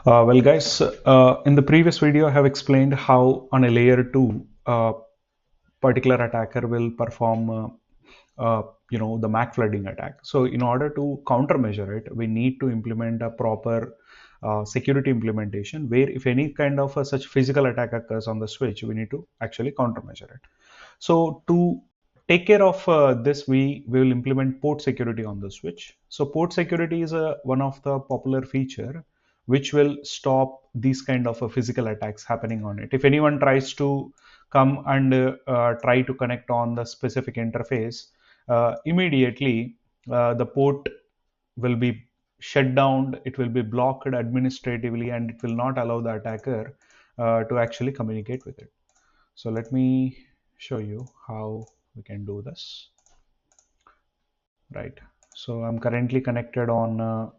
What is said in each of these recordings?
Well, guys, in the previous video, I have explained how on a layer 2, particular attacker will perform, the MAC flooding attack. So in order to countermeasure it, we need to implement a proper security implementation where if any kind of such physical attack occurs on the switch, we need to actually countermeasure it. So to take care of this, we will implement port security on the switch. So port security is one of the popular feature which will stop these kind of physical attacks happening on it. If anyone tries to come and try to connect on the specific interface, immediately the port will be shut down, it will be blocked administratively, and it will not allow the attacker to actually communicate with it. So let me show you how we can do this. Right, so I'm currently connected on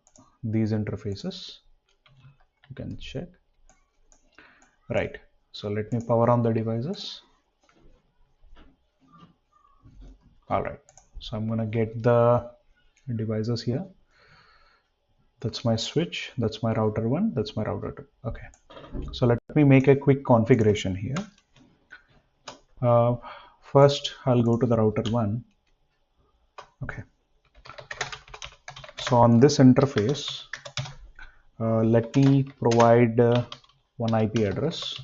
these interfaces. You can check. Right, so let me power on the devices. All right, so I'm gonna get the devices here. That's my switch, that's my router 1, that's my router 2. Okay, so let me make a quick configuration here. First I'll go to the router 1. Okay, so on this interface, let me provide one IP address.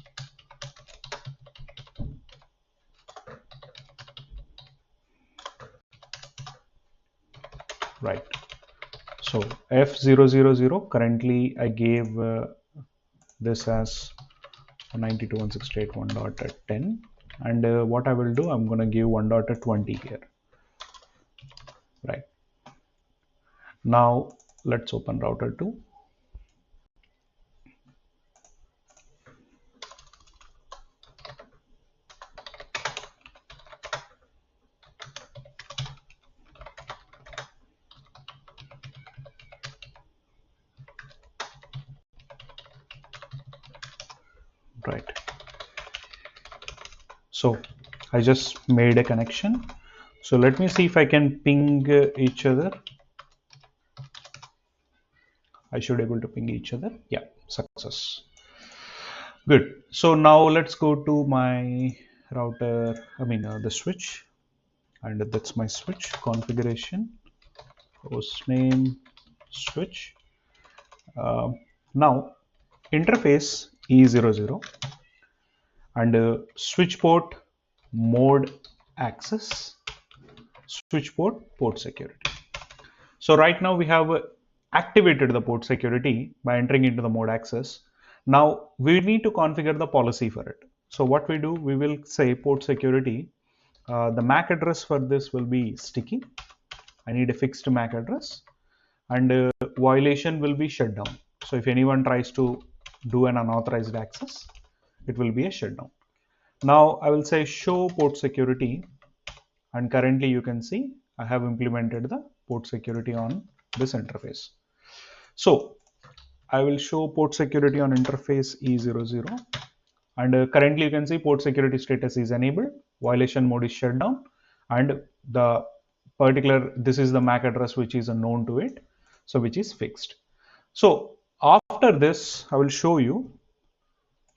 Right, so F000, currently I gave this as 192.168.1.10, and what I will do, I'm going to give 1.20 here. Right, now let's open router 2. Right, so I just made a connection. So let me see if I can ping each other. I should able to ping each other. Yeah, success. Good. So now let's go to my router, the switch, and that's my switch configuration, host name, switch. Now interface E00 and switch port mode access, switch port security. So right now we have activated the port security by entering into the mode access. Now we need to configure the policy for it. So what we do, we will say port security. The MAC address for this will be sticky. I need a fixed MAC address, and violation will be shutdown. So if anyone tries to do an unauthorized access, it will be a shutdown. Now I will say show port security, and currently you can see I have implemented the port security on this interface. So I will show port security on interface E00, and currently you can see port security status is enabled, violation mode is shut down, and the particular, this is the MAC address which is unknown to it, so which is fixed. So after this I will show you,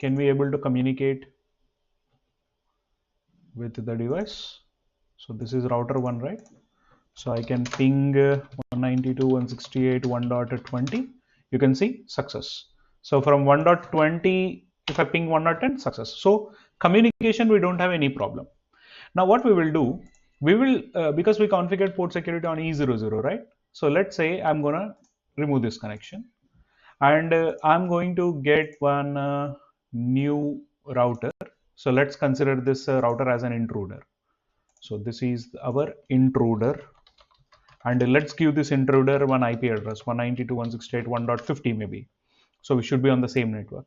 can we able to communicate with the device. So this is router 1, right? So I can ping 192.168.1.20. You can see success. So from 1.20, if I ping 1.10, success. So communication, we don't have any problem. Now what we will do, we will, because we configured port security on E00, right? So let's say I'm gonna remove this connection, and I'm going to get one new router. So let's consider this router as an intruder. So this is our intruder, and let's give this intruder one IP address 192.168.1.50 maybe. So we should be on the same network.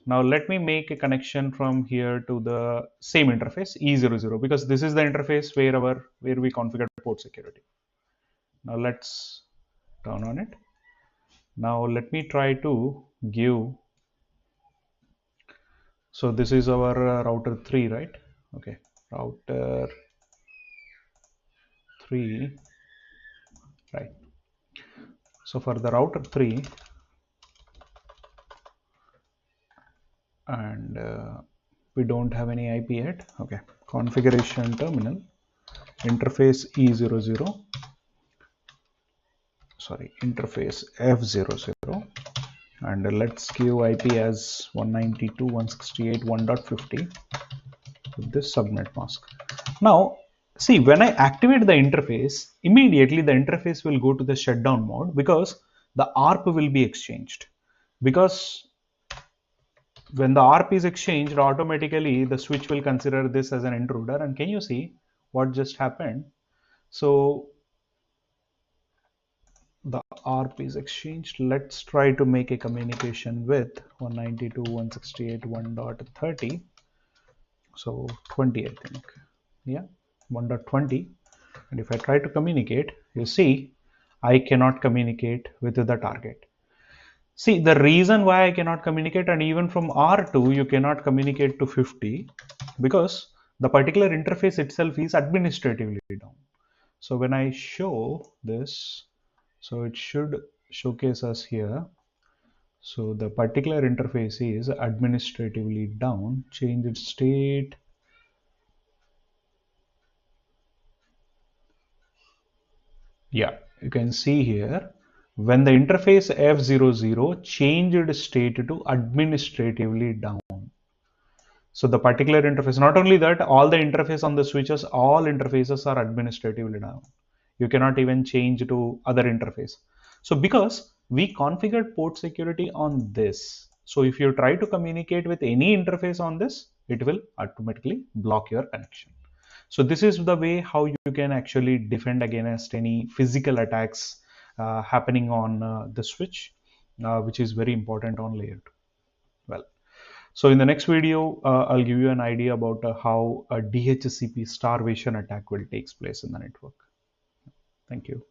Now let me make a connection from here to the same interface E00, because this is the interface where we configured port security. Now let's turn on it. Now let me try to give. So this is our router 3, right? Okay, router 3, right? So for the router 3, and we don't have any IP yet. Okay, configuration terminal, interface E00, sorry, interface F00, and let's give IP as 192.168.1.50 with this subnet mask. Now, see, when I activate the interface, immediately the interface will go to the shutdown mode because the ARP will be exchanged. Because when the ARP is exchanged, automatically the switch will consider this as an intruder. And can you see what just happened? So the ARP is exchanged. Let's try to make a communication with 192.168.1.30. So 20, I think. Yeah, 1.20. And if I try to communicate, you see, I cannot communicate with the target. See, the reason why I cannot communicate, and even from R2, you cannot communicate to 50 because the particular interface itself is administratively down. So when I show this, so it should showcase us here. So the particular interface is administratively down, change its state. Yeah, you can see here when the interface F00 changed state to administratively down. So the particular interface, not only that, all the interface on the switches, all interfaces are administratively down. You cannot even change to other interface. So because we configured port security on this, so if you try to communicate with any interface on this, it will automatically block your connection. So this is the way how you can actually defend against any physical attacks happening on the switch, which is very important on layer 2. Well, so in the next video, I'll give you an idea about how a DHCP starvation attack will take place in the network. Thank you.